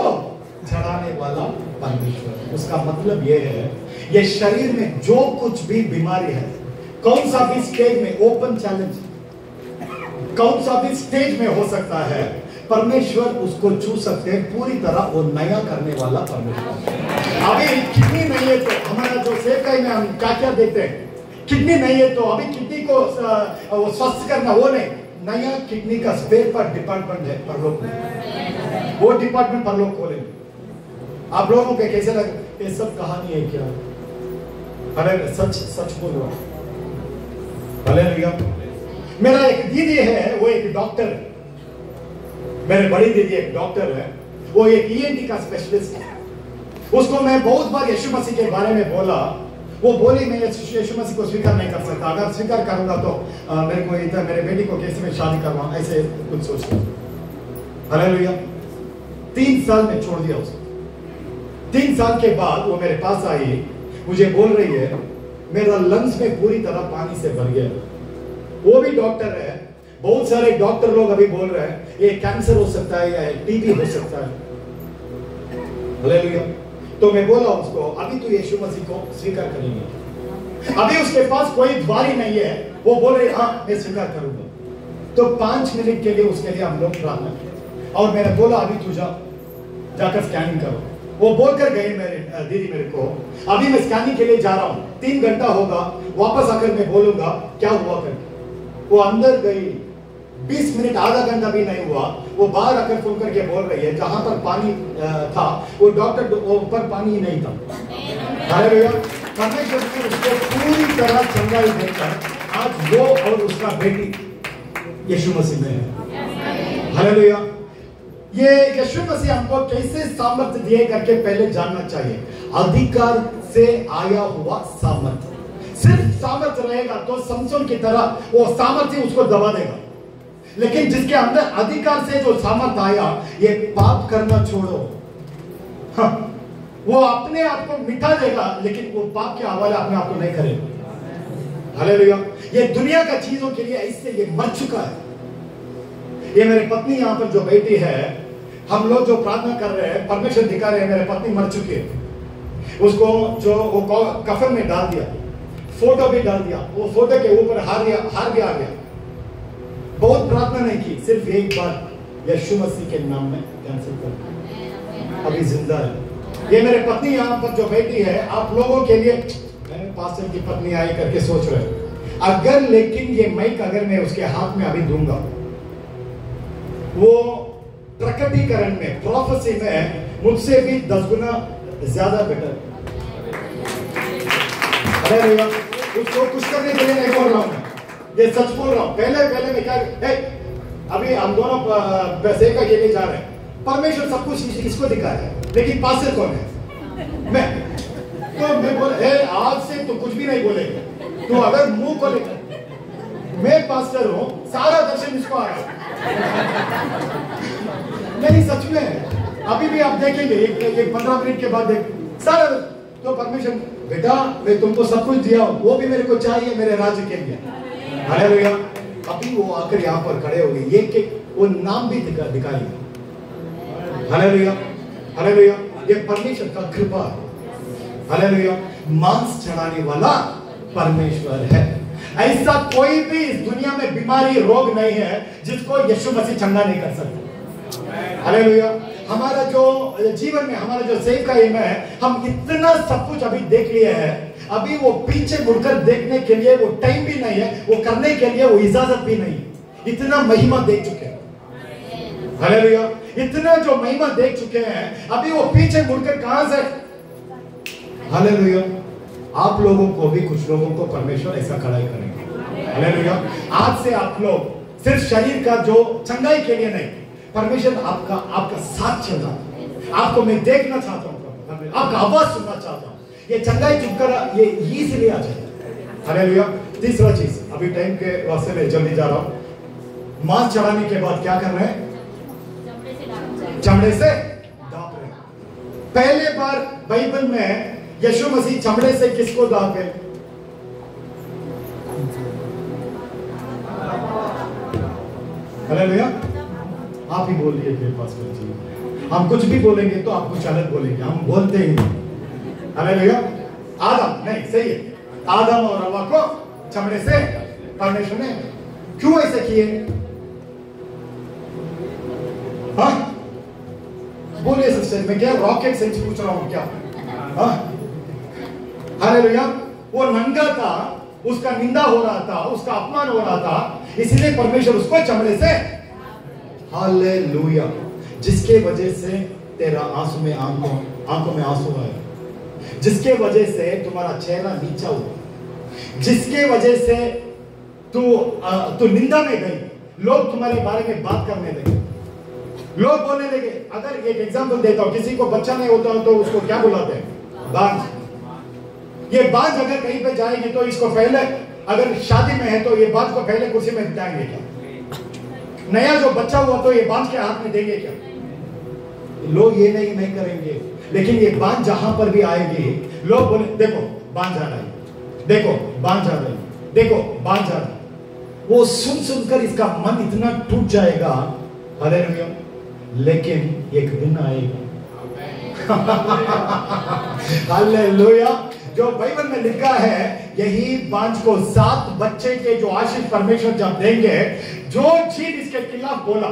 चढ़ाने वाला परमेश्वर, उसका मतलब ये है, ये शरीर में जो कुछ भी बीमारी है, कौन सा भी स्टेज में, ओपन चैलेंज, कौन सा भी स्टेज में हो सकता है, परमेश्वर उसको छू सकते हैं पूरी तरह, वो नया करने वाला परमेश्वर। अभी किडनी नहीं है तो हमारा जो सेवकाई में हम क्या क्या देते हैं, किडनी नहीं है तो अभी किडनी को स्वस्थ करना वो नहीं, नया किडनी का स्पेयर पार्ट डिपार्टमेंट है परलोक में, वो डिपार्टमेंट परलोक खोलेंगे। आप लोगों के कैसे लगे? ये सब कहानी है क्या? अरे सच सच बोल रहा हूं। हालेलुया। मेरा एक दीदी है, वो एक डॉक्टर है। मेरे बड़ी दीदी एक डॉक्टर है, वो एक ईएनटी का स्पेशलिस्ट है। उसको मैं बहुत बार यीशु मसीह के बारे में बोला, वो बोली मैं यीशु मसीह को स्वीकार नहीं कर सकता, अगर स्वीकार करूंगा तो मेरे को इधर मेरे बेटी को कैसे मैं शादी करवाऊं, ऐसे कुछ सोचता। हालेलुया। 3 साल में छोड़ दिया उसको। 3 साल के बाद वो मेरे पास आई, मुझे बोल रही है मेरा लंग्स में पूरी तरह पानी से भर गया। वो भी डॉक्टर है। बहुत सारे डॉक्टर लोग अभी बोल रहे हैं ये कैंसर हो सकता है या टीबी हो सकता है। हालेलुया। तो मैं बोला उसको अभी तो यीशु मसीह को स्वीकार करेंगे। अभी उसके पास कोई द्वार ही नहीं है, वो बोल रही हाँ मैं स्वीकार करूंगा। तो 5 मिनट के लिए उसके लिए हम लोग प्रार्थना किए और मैंने बोला अभी तू जाकर स्कैनिंग करो। वो बोलकर गए मेरे दीदी मेरे को, अभी मैं स्कैनिंग के लिए जा रहा हूँ, 3 घंटा होगा, वापस आकर मैं बोलूंगा क्या हुआ करके। वो अंदर गई, 20 मिनट आधा घंटा भी नहीं हुआ, वो बाहर आकर फोन करके बोल रही है जहां पर पानी था वो डॉक्टर ऊपर पानी ही नहीं था। हालेलुया। परमेश्वर ने उसको पूरी तरह चंगाई देकर आज वो और उसका बेटी यीशु मसीह में है। हालेलुया। ये यीशु मसीह हमको कैसे सामर्थ्य दिए करके पहले जानना चाहिए। अधिकार से आया हुआ सामर्थ्य। सिर्फ सामर्थ्य रहेगा तो समसोन की तरह वो सामर्थ्य उसको दबा देगा, लेकिन जिसके अंदर अधिकार से जो सामर्थ्य आया, ये पाप करना छोड़ो, हाँ, वो अपने आप को मिटा देगा, लेकिन वो पाप के हवाले अपने आप को नहीं करेगा। हालेलुया। ये दुनिया का चीजों के लिए इससे ये मर चुका है। ये मेरी पत्नी यहाँ पर जो बैठी है, हम लोग जो प्रार्थना कर रहे हैं, परमेश्वर दिखा रहे हैं मेरे पत्नी मर चुकी है। उसको जो वो कफन में डाल दिया, फोटो भी डाल दिया, वो फोटो के ऊपर हार भी आ गया। बहुत प्रार्थना नहीं की, सिर्फ एक बार यीशु मसीह के नाम में कैंसिल कर, अभी जिंदा है। ये मेरे पत्नी यहाँ पर जो बैठी है, आप लोगों के लिए मैंने पास्टर की पत्नी आई करके सोच रहे, अगर लेकिन ये माइक अगर मैं उसके हाथ में अभी दूंगा, वो प्रकटीकरण में प्रोफेसी में मुझसे भी 10 गुना ज्यादा बेटर। अरे उसको कुछ करने के लिए नहीं बोल रहा हूं, ये सच बोल रहा हूं। पहले मैं क्या, अभी हम दोनों पैसे का के लिए जा रहे हैं, परमेश्वर सब कुछ इसको दिखाया है, लेकिन पास्टर कौन है? मैं बोले आज से तो कुछ भी नहीं बोलेंगे, तो अगर मुंह खोलेगा मैं पास्टर हूं, सारा दर्शन इसको आ रहा है। नहीं सच में, अभी भी आप देखेंगे एक 15 मिनट के बाद देख सारा। तो परमेश्वर बेटा मैं तुमको सब कुछ दिया, वो भी मेरे को चाहिए मेरे राज्य के लिए। हालेलुया। अभी वो आकर यहाँ पर खड़े हो गए, ये वो नाम भी दिखाई। हालेलुया। हालेलुया। ये परमेश्वर का कृपा है। हालेलुया। मांस चढ़ाने वाला परमेश्वर है। ऐसा कोई भी इस दुनिया में बीमारी रोग नहीं है जिसको यीशु मसीह चंगा नहीं कर सकता। हालेलुया। हमारा जो जीवन में हमारा जो सेव का एम है, हम इतना सब कुछ अभी देख लिए हैं, अभी वो पीछे मुड़कर देखने के लिए वो टाइम भी नहीं है, वो करने के लिए वो इजाजत भी नहीं है। इतना महिमा देख चुके हैं। हालेलुया। इतना जो महिमा देख चुके हैं, अभी वो पीछे मुड़कर कहां से। हालेलुया। आप लोगों को भी, कुछ लोगों को परमेश्वर ऐसा खड़ा करेंगे। हालेलुया। आज से आप लोग सिर्फ शरीर का जो चंगाई के लिए नहीं, परमेश्वर आपका साथ चल रहा है। आपको मैं देखना चाहता हूँ, आपका आवाज सुनना चाहता हूँ। ये चंगाई चुपकर ये इजीली आ जाए। हालेलुया। तीसरा चीज, अभी टाइम के वास्ते में जल्दी जा रहा हूं। मांस चढ़ाने के बाद क्या कर रहे हैं? चमड़े से दाप रहे। पहले बार बाइबल में यीशु मसीह चमड़े से किसको दापे? हालेलुया। आप ही बोल लिए पास्टर जी, हम कुछ भी बोलेंगे तो आप कुछ अलग बोलेंगे, हम बोलते ही नहीं। हालेलुया। आदम नहीं, सही है, आदम और हव्वा को चमड़े से परमेश्वर ने क्यों ऐसे किए? हाँ बोलिए सिस्टर, मैं क्या रॉकेट साइंस पूछ रहा हूं क्या? हाँ हालेलुया। वो नंगा था, उसका निंदा हो रहा था, उसका अपमान हो रहा था, इसलिए परमेश्वर उसको चमड़े से, हालेलुया, जिसके वजह से तेरा आंसू में आंखों में आंसू आए, जिसके वजह से तुम्हारा चेहरा नीचा हुआ, जिसके वजह से तू निंदा में गई, लोग तुम्हारे बारे में बात करने लगे, लोग बोलने लगे। अगर एक एग्जांपल देता हूं, किसी को बच्चा नहीं होता तो उसको क्या बुलाते हैं? बांझ। ये बांझ अगर कहीं पे जाएगी तो इसको पहले, अगर शादी में है तो ये बांझ को पहले कुर्सी में बिठाएंगे क्या? नया जो बच्चा हुआ तो ये बांझ के हाथ में देंगे क्या? लोग ये नहीं करेंगे। लेकिन ये बांझ जहां पर भी आएगी, लोग बोले देखो बांझ आ रही, देखो बांझ आ रही, देखो बांझ आ रही। वो सुन सुनकर इसका मन इतना टूट जाएगा, हालेलुया। लेकिन एक दिन आएगा, हालेलुया, जो बाइबल में लिखा है, यही बांझ को 7 बच्चे के जो आशीष परमेश्वर जब देंगे, जो जीभ इसके खिलाफ बोला,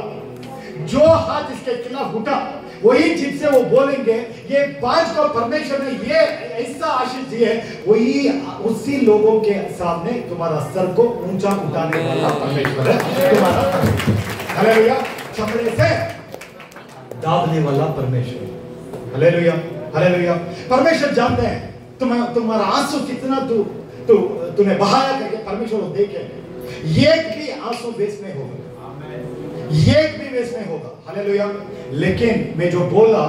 जो हाथ इसके खिलाफ उठा, वही जीभ से वो बोलेंगे। ये बांझ को परमेश्वर ने ये ऐसा आशीष दिए, वही उसी लोगों के सामने तुम्हारा सर को ऊंचा उठाने वाला परमेश्वर है तुम्हारा, हालेलुया, चमड़े से दाबने वाला परमेश्वर, हालेलुया, हालेलुया। परमेश्वर जानते हैं तुम्हारा आंसू कितना तूने बहाया करके परमेश्वर को देखे, एक भी आंसू वेस्ट नहीं होगा, एक भी वेस्ट नहीं होगा, हालेलुया। लेकिन मैं जो बोला,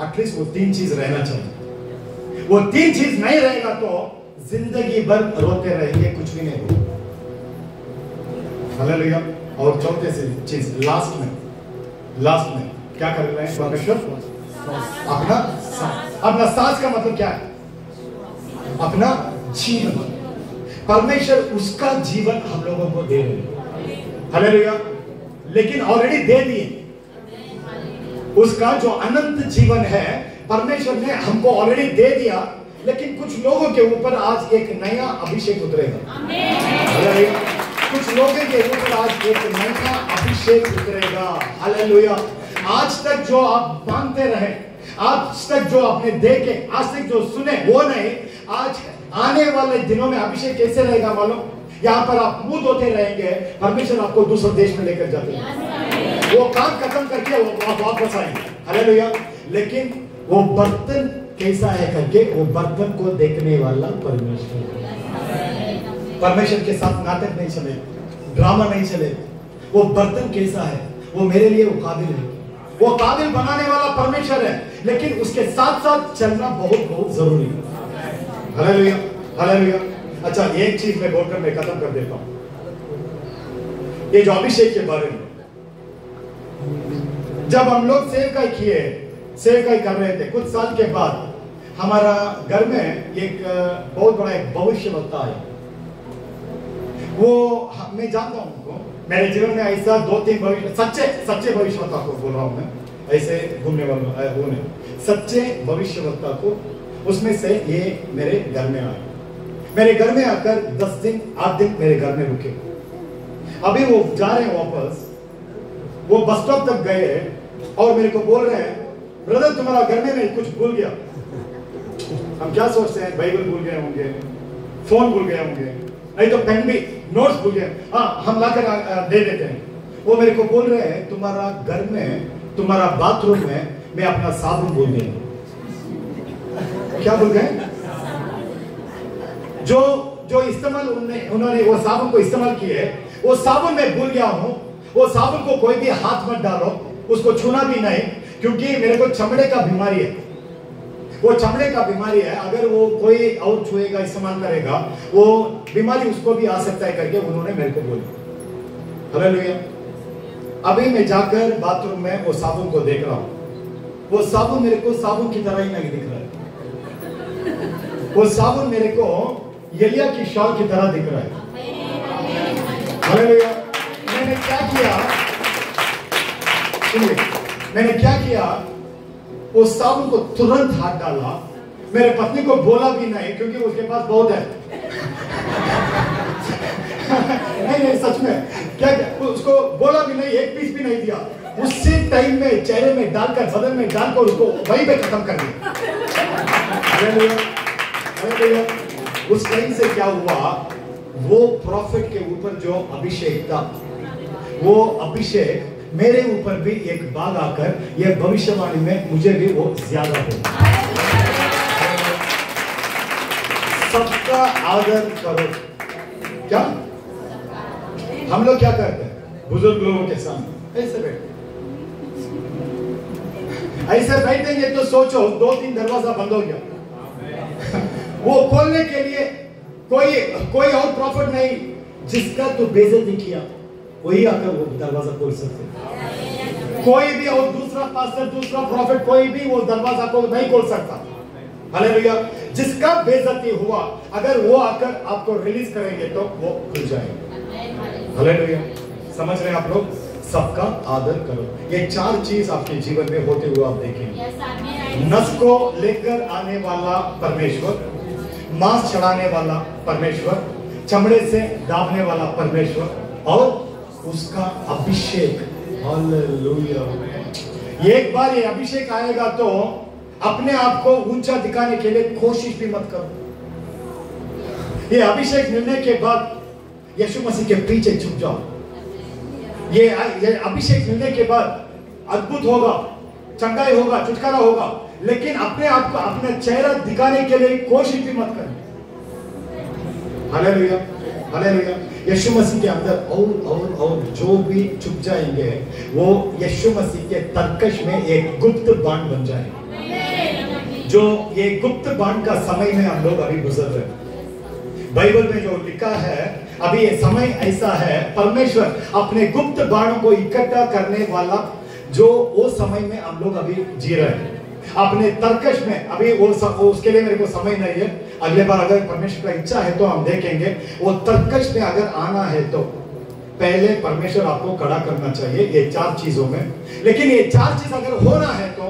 एटलीस्ट वो 3 चीज रहना चाहिए। वो 3 चीज नहीं रहेगा तो जिंदगी भर रोते रहेंगे, कुछ भी नहीं होगा, हालेलुया। और चौथे चीज लास्ट में क्या कर रहे हैं परमेश्वर? अपना सांस का मतलब क्या है? अपना जीवन। परमेश्वर उसका जीवन हम लोगों को दे रहे हैं, हालेलुया। लेकिन ऑलरेडी दे दिए, उसका जो अनंत जीवन है परमेश्वर ने हमको ऑलरेडी दे दिया। लेकिन कुछ लोगों के ऊपर आज एक नया अभिषेक उतरेगा, हालेलुया। कुछ लोगों के ऊपर आज एक नया अभिषेक उतरेगा, हालेलुया। आज तक जो आप मांगते रहे, आज तक जो आपने देखे, आज तक जो सुने, वो नहीं, आज आने वाले दिनों में अभिषेक कैसे रहेगा मालूम? यहाँ पर आप मुंह धोते रहेंगे, परमेश्वर आपको दूसरे देश में लेकर जाते हैं, वो काम खत्म करके वो आप वापस आएंगे, हालेलुया। लेकिन वो बर्तन कैसा है करके, वो बर्तन को देखने वाला परमेश्वर के साथ नाटक नहीं चले, ड्रामा नहीं चले। वो बर्तन कैसा है, वो मेरे लिए वो काबिल है, वो काबिल बनाने वाला परमेश्वर है। लेकिन उसके साथ साथ चलना बहुत बहुत जरूरी है, हालेलुया, हालेलुया। अच्छा, एक चीज मैं बोलकर मैं खत्म कर देता हूं, ये जो अभिषेक के बारे में। जब हम लोग सेवकाई कर रहे थे, कुछ साल के बाद हमारा घर में एक बहुत बड़ा एक भविष्यवक्ता है। वो मैं जानता हूं उनको, मेरे जीवन में ऐसा 2-3 सच्चे भविष्यवक्ता को बोल रहा हूं मैं, ऐसे घूमने वाला वो नहीं, सच्चे भविष्यवक्ता को, उसमें से ये मेरे घर में आए। मेरे घर में आकर 10 दिन 8 दिन मेरे घर में रुके। अभी वो जा रहे हैं वापस, वो बस स्टॉप तक गए और मेरे को बोल रहे हैं, ब्रदर तुम्हारा घर में मैं कुछ भूल गया। हम क्या सोचते हैं, बाइबल भूल गए होंगे, फोन भूल गए होंगे, नहीं तो पेन भी, नोट्स भूल गए, हाँ हम लाकर दे देते हैं। वो मेरे को बोल रहे हैं, तुम्हारा घर में, तुम्हारा बाथरूम में मैं अपना साबुन भूल गया। क्या भूल गए? जो इस्तेमाल उन्होंने वो साबुन को इस्तेमाल किए, वो साबुन मैं भूल गया हूं। वो साबुन को कोई भी हाथ मत डालो, उसको छूना भी नहीं, क्योंकि मेरे को चमड़े का बीमारी है, वो चमड़े का बीमारी है। अगर वो कोई और छुएगा, इस्तेमाल करेगा, वो बीमारी उसको भी आ सकता है करके उन्होंने मेरे को बोला, हालेलुया। अभी मैं जाकर बाथरूम में वो साबुन को देख रहा हूं, वो साबुन मेरे को साबुन की तरह ही नहीं दिख रहा है, वो साबुन मेरे को एलिया की शॉल की तरह दिख रहा है, हालेलुया। मैंने क्या किया, मैंने क्या किया, वो साबुन को तुरंत हाथ डाला, मेरे पत्नी को बोला भी नहीं क्योंकि उसके पास बहुत है। नहीं सच में, क्या उसको बोला भी नहीं, एक पीस भी नहीं दिया, उसी टाइम में चेहरे में डालकर, बदन में डालकर उसको वहीं पे खत्म कर दिया, हालेलुया, हालेलुया। उस टाइम से क्या हुआ, वो प्रॉफिट के ऊपर जो अभिषेक था, वो अभिषेक मेरे ऊपर भी एक बाग आकर ये भविष्यवाणी में मुझे भी वो ज्यादा हो। सबका आदर करो। क्या हम लोग क्या करते हैं बुजुर्ग लोगों के सामने? ऐसे बैठेंगे तो सोचो 2-3 दरवाजा बंद हो गया, वो खोलने के लिए कोई और प्रॉफिट नहीं, जिसका तो बेइज्जती किया वही आकर वो दरवाजा खोल सकते। कोई भी और दूसरा पास्टर, दूसरा प्रॉफिट, कोई भी वो दरवाजा को नहीं खोल सकता। हालेलुया। जिसका बेइज्जती हुआ अगर वो आकर आपको रिलीज करेंगे तो वो खुल जाएंगे। हालेलुया। समझ रहे हैं आप लोग? सबका आदर करो। ये 4 चीज आपके जीवन में होते हुए आप देखेंगे। नस को लेकर आने वाला परमेश्वर, मांस चढ़ाने वाला परमेश्वर, चमड़े से दाबने वाला परमेश्वर, और उसका अभिषेक। हालेलुया। एक बार ये अभिषेक आएगा तो अपने आप को ऊंचा दिखाने के लिए कोशिश भी मत करो। ये अभिषेक मिलने के बाद यीशु मसीह के पीछे छुप जाओ। ये अभिषेक मिलने के बाद अद्भुत होगा, चंगाई होगा, छुटकारा होगा, लेकिन अपने आप को अपना चेहरा दिखाने के लिए कोशिश भी मत करें। हालेलुया। हालेलुया। यीशु मसीह के अंदर और जो भी छुप जाएंगे वो यीशु मसीह के तरकश में एक गुप्त बाण बन जाएंगे। जो ये गुप्त बाण का समय में हम लोग अभी गुजर रहे हैं। बाइबल में जो लिखा है, अभी ये समय ऐसा है, परमेश्वर अपने गुप्त बाणों को इकट्ठा करने वाला जो वो समय में हम लोग अभी जी रहे हैं। अपने तरकश में अभी वो उसके लिए मेरे को समय नहीं है। अगले बार अगर परमेश्वर का इच्छा है तो हम देखेंगे। वो तरकश में अगर आना है तो पहले परमेश्वर आपको खड़ा करना चाहिए ये 4 चीजों में। लेकिन ये 4 चीज अगर होना है तो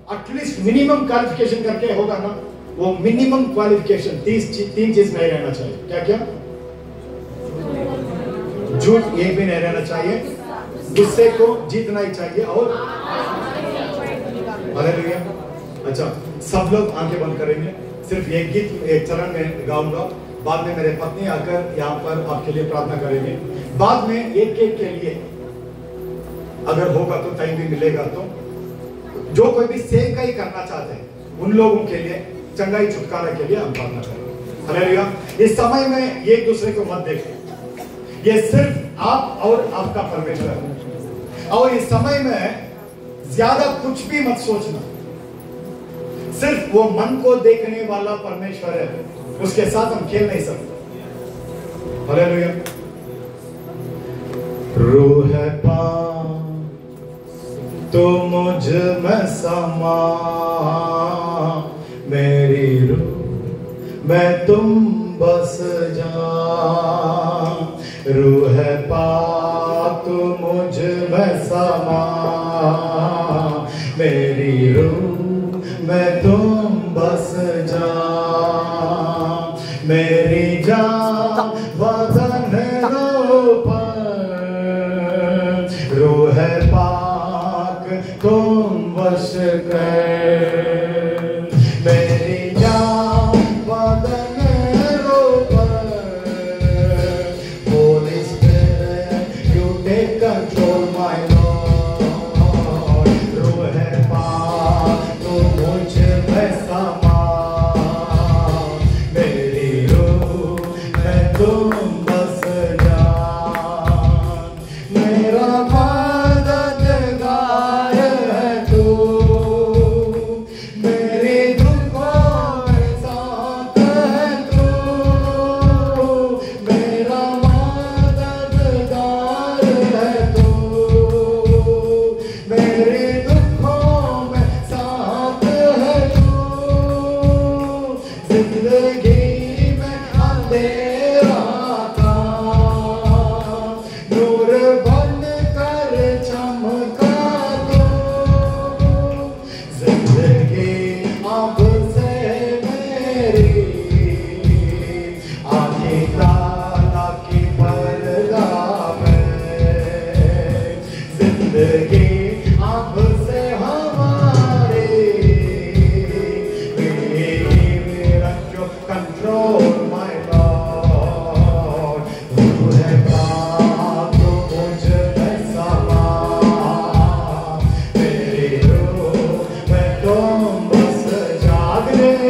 एटलीस्ट मिनिमम क्वालिफिकेशन करके होगा ना। वो मिनिमम क्वालिफिकेशन 3 चीज नहीं रहना चाहिए। क्या क्या? झूठ एक भी नहीं रहना चाहिए, गुस्से को जीतना ही चाहिए, और हालेलुया। अच्छा, सब लोग आंखें बंद करेंगे। सिर्फ एक गीत एक चरण में गाऊंगा, बाद में मेरे पत्नी आकर यहाँ पर आपके लिए प्रार्थना करेंगे। बाद में एक के लिए अगर होगा तो टाइम भी मिलेगा, तो जो कोई भी सेवकाई ही करना चाहते हैं उन लोगों के लिए, चंगाई छुटकारा के लिए हम प्रार्थना करेंगे। हालेलुया। इस समय में एक दूसरे को मत देखो, ये सिर्फ आप और आपका परमेश्वर है। और इस समय में ज्यादा कुछ भी मत सोचना, सिर्फ वो मन को देखने वाला परमेश्वर है, उसके साथ हम खेल नहीं सकते। हालेलुया। रूह पाक तो मुझ में समा, मेरी रूह में तुम बस जा। रूह पाक तो मुझ में समा, मेरी रूह में तुम बस जा। मेरी जान बदन रो पर, रूह पाक तुम बस कर। मेरी जान बदन रो पर, Holy Spirit, you take control my Lord। रूह पाक तुम मुझ में समा, मेरी रूह में तुम बस जा। मेरा मददगार है तू, मुझे